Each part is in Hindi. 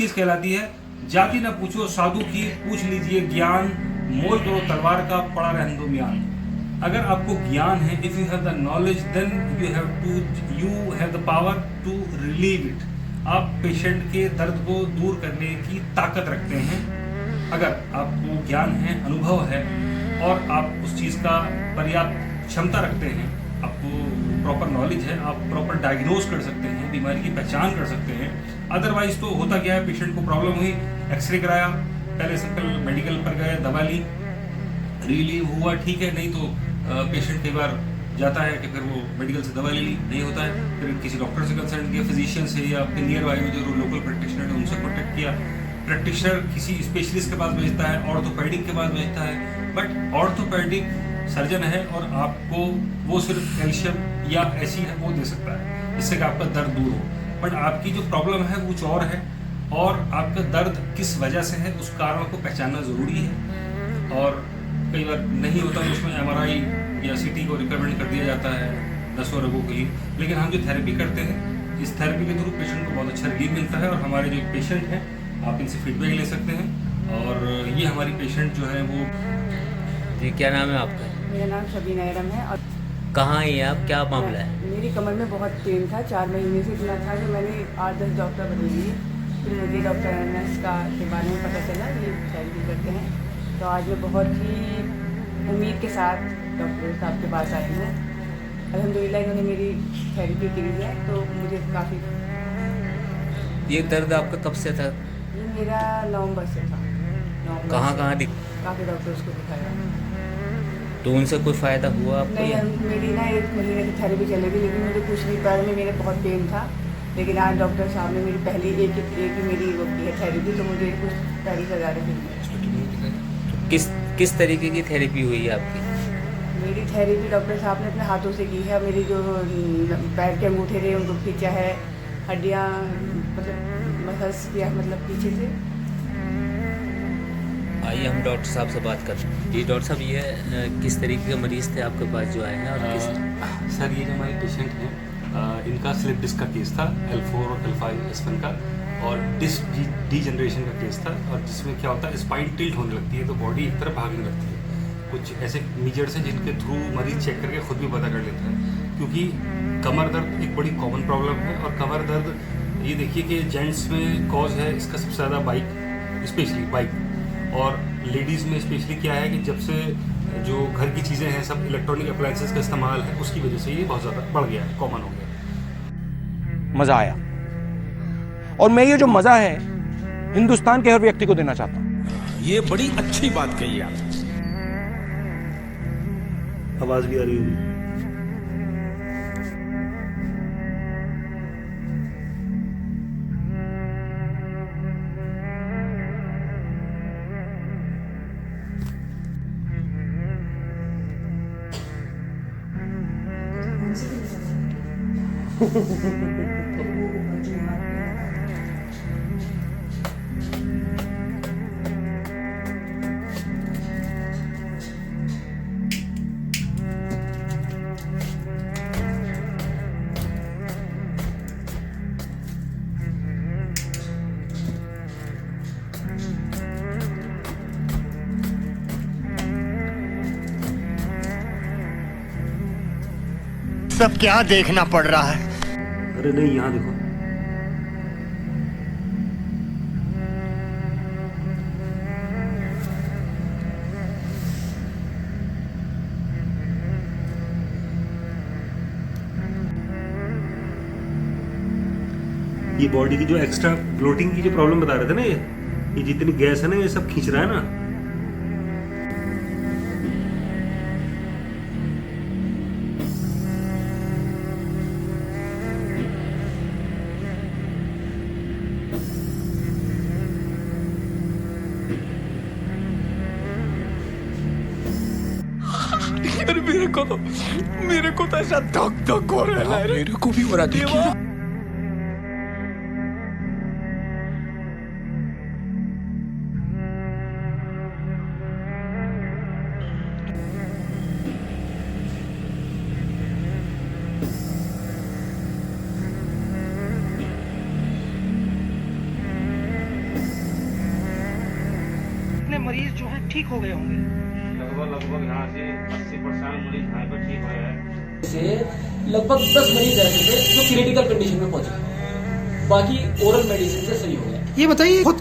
चीज कहलाती है, जाति न पूछो साधु की, पूछ लीजिए ज्ञान, मोल करो तलवार का, पड़ा रहने दो म्यान। अगर आपको ज्ञान है, if you have the knowledge, then you have the power to relieve it. आप पेशेंट के दर्द को दूर करने की ताकत रखते हैं। अगर आपको ज्ञान है, अनुभव है और आप उस चीज़ का पर्याप्त क्षमता रखते हैं, आपको प्रॉपर नॉलेज है, आप प्रॉपर डायग्नोज कर सकते हैं, बीमारी की पहचान कर सकते हैं। अदरवाइज तो होता क्या है, पेशेंट को प्रॉब्लम हुई, एक्सरे कराया, पहले सिंपल मेडिकल पर गए, दवा ली, रिलीव हुआ, ठीक है, नहीं तो पेशेंट कई बार जाता है कि फिर वो मेडिकल से दवा ले ली, नहीं होता है, फिर किसी डॉक्टर से कंसल्ट किया, फिजिशियन से या अपने नियर बाई में जो लोकल प्रैक्टिशनर है उनसे कॉन्टेक्ट किया। प्रैक्टिशनर किसी स्पेशलिस्ट के पास भेजता है, ऑर्थोपेडिक के पास भेजता है, बट ऑर्थोपेडिक सर्जन है और आपको वो सिर्फ कैल्शियम या ऐसी है वो दे सकता है जिससे कि आपका दर्द दूर हो। बट आपकी जो प्रॉब्लम है वो कुछ और है, और आपका दर्द किस वजह से है उस कारण को पहचानना ज़रूरी है। और कई बार नहीं होता तो उसमें MRI या CT को रिकमेंड कर दिया जाता है 10 रोगों के लिए। लेकिन हम जो थेरेपी करते हैं, इस थेरेपी के थ्रू पेशेंट को बहुत अच्छा रिलीफ मिलता है। और हमारे जो पेशेंट हैं, आप इनसे फीडबैक ले सकते हैं। और ये हमारी पेशेंट जो है वो, जी क्या नाम है आपका? मेरा नाम शबीना एरम है। और कहाँ हैं आप, क्या मामला है? मेरी कमर में बहुत पेन था, 4 महीने से इतना था कि मैंने 8-10 डॉक्टर बदल लिए। फिर मुझे डॉक्टर अनस का के बारे में पता चला, ये थेरेपी करते हैं। तो आज मैं बहुत ही उम्मीद के साथ डॉक्टर साहब के पास आई हूँ। अल्हम्दुलिल्लाह इन्होंने मेरी थेरेपी की है, तो मुझे काफ़ी। ये दर्द आपका कब से था? ये मेरा नवंबर से था। कहाँ कहाँ काफ़ी डॉक्टर्स को दिखाया, तो उनसे कोई फ़ायदा हुआ आपको? नहीं। मेरी ना 1 महीने की थेरेपी चलेगी, लेकिन मुझे कुछ नहीं, पैर में मेरे बहुत पेन था। लेकिन आज डॉक्टर साहब ने मेरी पहली एक ही मेरी वो की है थेरेपी, तो मुझे कुछ पहली से ज़्यादा फील किस तरीके की थेरेपी हुई है आपकी? मेरी थेरेपी डॉक्टर साहब ने अपने हाथों से की है। मेरी जो पैर के अंगूठे थे उनको खींचा है, हड्डियाँ मतलब मसल्स किया, मतलब पीछे से। आइए हम डॉक्टर साहब से बात करते हैं। जी डॉक्टर साहब, ये किस तरीके के मरीज़ थे आपके पास जो आए हैं? और सर ये जो हमारे पेशेंट हैं, इनका स्लिप डिस्क का केस था, L4 और L5 S1 का, और डिस्क डीजनरेशन का केस था। और जिसमें क्या होता है, स्पाइन टिल्ट होने लगती है तो बॉडी एक तरफ भागने लगती है। कुछ ऐसे मीजर्स हैं जिनके थ्रू मरीज चेक करके खुद भी पता कर लेता है, क्योंकि कमर दर्द एक बड़ी कॉमन प्रॉब्लम है। और कमर दर्द ये देखिए कि जेंट्स में कॉज है इसका सबसे ज़्यादा बाइक, स्पेशली बाइक, और लेडीज़ में स्पेशली क्या है कि जब से जो घर की चीज़ें हैं, सब इलेक्ट्रॉनिक अप्लायंसेस का इस्तेमाल है, उसकी वजह से ये बहुत ज़्यादा बढ़ गया है, कॉमन हो गया। मजा आया, और मैं ये जो मजा है हिंदुस्तान के हर व्यक्ति को देना चाहता हूं। ये बड़ी अच्छी बात कही आप। आवाज़ भी आ रही होगी। सब क्या देखना पड़ रहा है? अरे नहीं, यहाँ देखो। ये बॉडी की जो एक्स्ट्रा ब्लोटिंग की जो प्रॉब्लम बता रहे थे ना, ये जितनी गैस है ना, ये सब खींच रहा है ना। यार मेरे को तो ऐसा धक धक हो रहा है। मेरे को भी हो रहा देखिए। मरीज जो हैं ठीक हो गए होंगे? लगभग यहाँ से 80% मरीज यहाँ पर ठीक हुए हैं। से लगभग 10 मरीज ऐसे थे जो क्रिटिकल कंडीशन में पहुंचे, बाकी ओरल मेडिसिन से सही हो गया। ये बताइए, बहुत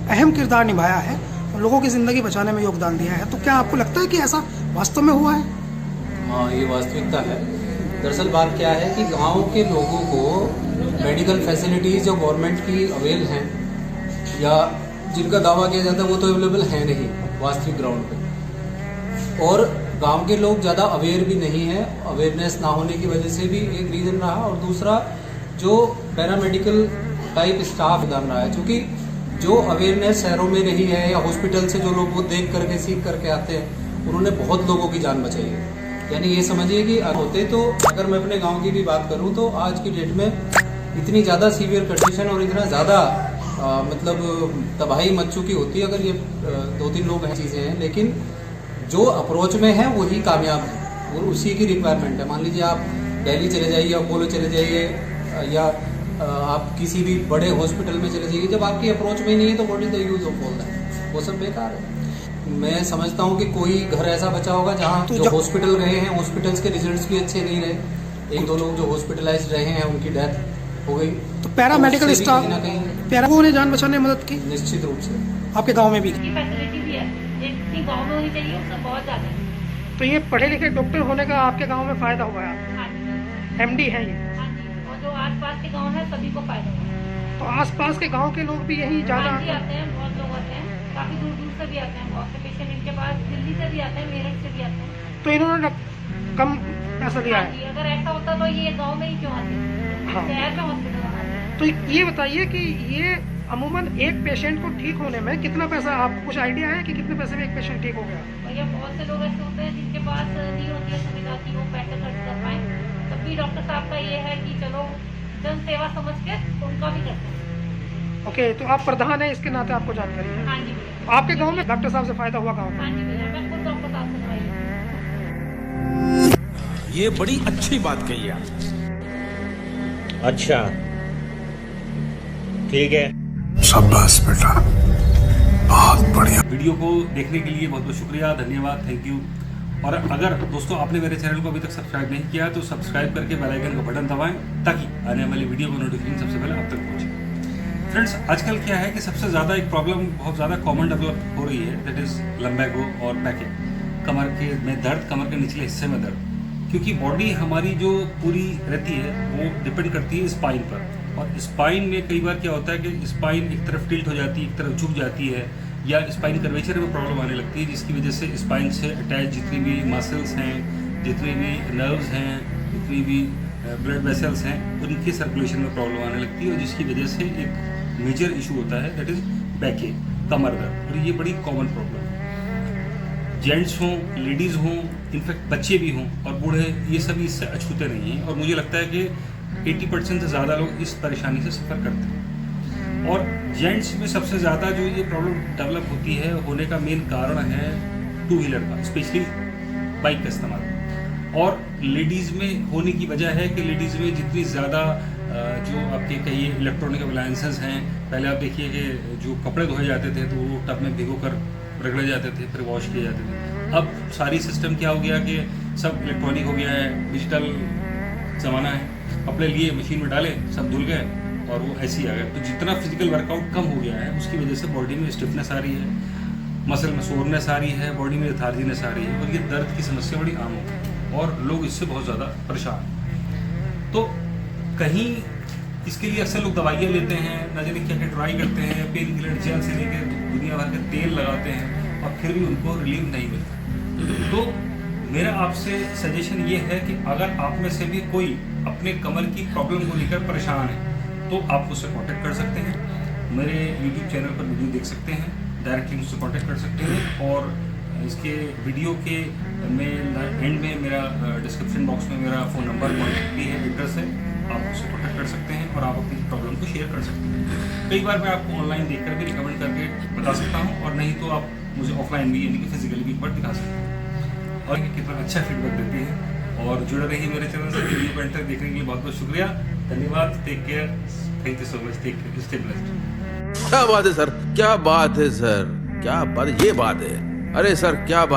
अहम किरदार निभाया है, लोगों की ज़िंदगी बचाने में योगदान दिया है, तो क्या आपको लगता है कि ऐसा वास्तव में हुआ है? हाँ, ये वास्तविकता है। दरअसल बात क्या है कि गांव के लोगों को मेडिकल फैसिलिटीज़ जो गवर्नमेंट की अवेल हैं या जिनका दावा किया जाता है वो तो अवेलेबल है नहीं वास्तविक ग्राउंड पे, और गांव के लोग ज़्यादा अवेयर भी नहीं है। अवेयरनेस ना होने की वजह से भी एक रीज़न रहा, और दूसरा जो पैरामेडिकल टाइप स्टाफ दान रहा है, क्योंकि जो अवेयरनेस शहरों में नहीं है या हॉस्पिटल से जो लोग वो देख करके सीख करके आते हैं, उन्होंने बहुत लोगों की जान बचाई है। यानी ये समझिए कि होते तो, अगर मैं अपने गांव की भी बात करूं तो आज की डेट में इतनी ज़्यादा सीवियर कंडीशन और इतना ज़्यादा मतलब तबाही मच चुकी होती, अगर ये 2-3 लोग हैं चीज़ें हैं, लेकिन जो अप्रोच में है वही कामयाब है और उसी की रिक्वायरमेंट है। मान लीजिए आप दिल्ली चले जाइए, अपोलो चले जाइए, या आप किसी भी बड़े हॉस्पिटल में चले जाइए, जब आपकी अप्रोच में नहीं है तो what is the use of all that, वो सब बेकार है। मैं समझता हूँ कि कोई घर ऐसा बचा होगा जहाँ जो हॉस्पिटल गए हैं, हॉस्पिटल्स के रिजल्ट्स भी अच्छे नहीं रहे, 1-2 लोग जो हॉस्पिटलाइज रहे हैं उनकी डेथ हो गई, तो पैरामेडिकल स्टाफ पैरागो ने जान बचाने में मदद की निश्चित रूप से। आपके गांव में भी फैसिलिटी भी है, जितनी गांव में होनी चाहिए उससे बहुत ज़्यादा है। तो ये पढ़े लिखे डॉक्टर होने का आपके गांव में फायदा हुआ है? हाँ जी, MD है ये? हाँ जी, और जो आसपास के गांव है सभी को फायदा हुआ है। तो आसपास के गांव के लोग भी यही ज़्यादा हाँ जी आते हैं, बहुत लोग आते हैं, काफ़ी दूर दूर से भी आते हैं, बहुत से पेशेंट इनके पास दिल्ली से भी आते हैं, मेरठ से भी आते हैं। तो इन्होंने कम पैसा दिया हाँ है? जी, अगर ऐसा होता तो ये गाँव में ही क्यों आते, हाँ। शहर में हॉस्पिटल आते। तो ये बताइए कि ये अमूमन एक पेशेंट को ठीक होने में कितना पैसा, आपको कुछ आइडिया है कि कितने पैसे में एक पेशेंट ठीक हो गया? भैया बहुत से लोग ऐसे होते हैं जिनके पास नहीं होती है सुविधा की वो पैसे खर्च कर पाए, तब भी डॉक्टर साहब का ये है कि चलो जन सेवा समझ के उनका भी करते हैं। ओके, तो आप प्रधान है, इसके नाते आपको जानकारी है। हाँ जी, आपके गांव में डॉक्टर साहब से फायदा हुआ गाँव में? हाँ जी भैया, मैं खुद डॉक्टर साहब से दवाई लेती हूँ। ये बड़ी अच्छी बात कही आप। अच्छा, ठीक है। शाबाश बेटा, बहुत बढ़िया। वीडियो को देखने के लिए बहुत बहुत शुक्रिया, धन्यवाद, थैंक यू। और अगर दोस्तों आपने मेरे चैनल को अभी तक सब्सक्राइब नहीं किया तो सब्सक्राइब करके बेल आइकन का बटन दबाएं ताकि आने वाली वीडियो का नोटिफिकेशन सबसे पहले आप तक पहुंचे। फ्रेंड्स, आजकल क्या है कि सबसे ज़्यादा एक प्रॉब्लम बहुत ज़्यादा कॉमन डेवलप हो रही है, दैट इज़ लम्बैगो और बैकएक, कमर के में दर्द, कमर के निचले हिस्से में दर्द। क्योंकि बॉडी हमारी जो पूरी रहती है वो डिपेंड करती है स्पाइन पर, और स्पाइन में कई बार क्या होता है कि स्पाइन एक तरफ टिल्ट हो जाती है, एक तरफ झुक जाती है, या स्पाइन कर्वेचर में प्रॉब्लम आने लगती है, जिसकी वजह से स्पाइन से अटैच जितनी भी मसल्स हैं, जितनी भी नर्व्स हैं, जितनी भी ब्लड वेसल्स हैं, उनकी सर्कुलेशन में प्रॉब्लम आने लगती है, और जिसकी वजह से एक मेजर इशू होता है, दैट इज़ बैक एक, कमर दर्द। और ये बड़ी कॉमन प्रॉब्लम है, जेंट्स हों, लेडीज़ हों, इनफैक्ट बच्चे भी हों और बूढ़े, ये सभी इससे अछूते नहीं हैं। और मुझे लगता है कि 80% से ज़्यादा लोग इस परेशानी से सफ़र करते हैं। और जेंट्स में सबसे ज़्यादा जो ये प्रॉब्लम डेवलप होती है, होने का मेन कारण है 2 व्हीलर का, स्पेशली बाइक का इस्तेमाल। और लेडीज़ में होने की वजह है कि लेडीज़ में जितनी ज़्यादा जो आपके कहिए इलेक्ट्रॉनिक अप्लायंसेस हैं, पहले आप देखिए कि जो कपड़े धोए जाते थे तो वो टब में भिगो कर रगड़े जाते थे, फिर वॉश किए जाते थे। अब सारी सिस्टम क्या हो गया कि सब इलेक्ट्रॉनिक हो गया है, डिजिटल ज़माना है, कपड़े लिए मशीन में डाले, सब धुल गए और वो ऐसे ही आ गया। तो जितना फिजिकल वर्कआउट कम हो गया है उसकी वजह से बॉडी में स्टिफनेस आ रही है, मसल में सोरनेस आ रही है, बॉडी में लेथार्जीनेस आ रही है, और ये दर्द की समस्या बड़ी आम हो गई और लोग इससे बहुत ज़्यादा परेशान हैं। तो कहीं इसके लिए अक्सर लोग दवाइयाँ लेते हैं, न जाने क्या क्या ट्राई करते हैं, पेन किलर जेल से लेकर दुनिया भर के तेल लगाते हैं, और फिर भी उनको रिलीफ नहीं मिलता। तो मेरा आपसे सजेशन ये है कि अगर आप में से भी कोई अपने कमर की प्रॉब्लम को लेकर परेशान है तो आप मुझसे कांटेक्ट कर सकते हैं, मेरे यूट्यूब चैनल पर वीडियो देख सकते हैं, डायरेक्टली मुझसे कांटेक्ट कर सकते हैं। और इसके वीडियो के एंड में मेरा डिस्क्रिप्शन बॉक्स में मेरा फ़ोन नंबर, कॉन्टैक्ट भी है, एड्रेस है, आप मुझसे कांटेक्ट कर सकते हैं और आप अपनी प्रॉब्लम को शेयर कर सकते हैं। कई बार मैं आपको ऑनलाइन देखकर भी रिकमेंड करके बता सकता हूँ, और नहीं तो आप मुझे ऑफलाइन भी यानी कि फिजिकली भी एक बार दिखा सकते हैं। और कितना अच्छा फीडबैक देती है। और जुड़े रहिए मेरे चैनल से, वीडियो को एंड तक देखने के लिए बहुत बहुत शुक्रिया, धन्यवाद, take care, thank you so much, take care, stay blessed. क्या बात है सर, क्या बात है सर। क्या बात, ये बात है। अरे सर क्या बात।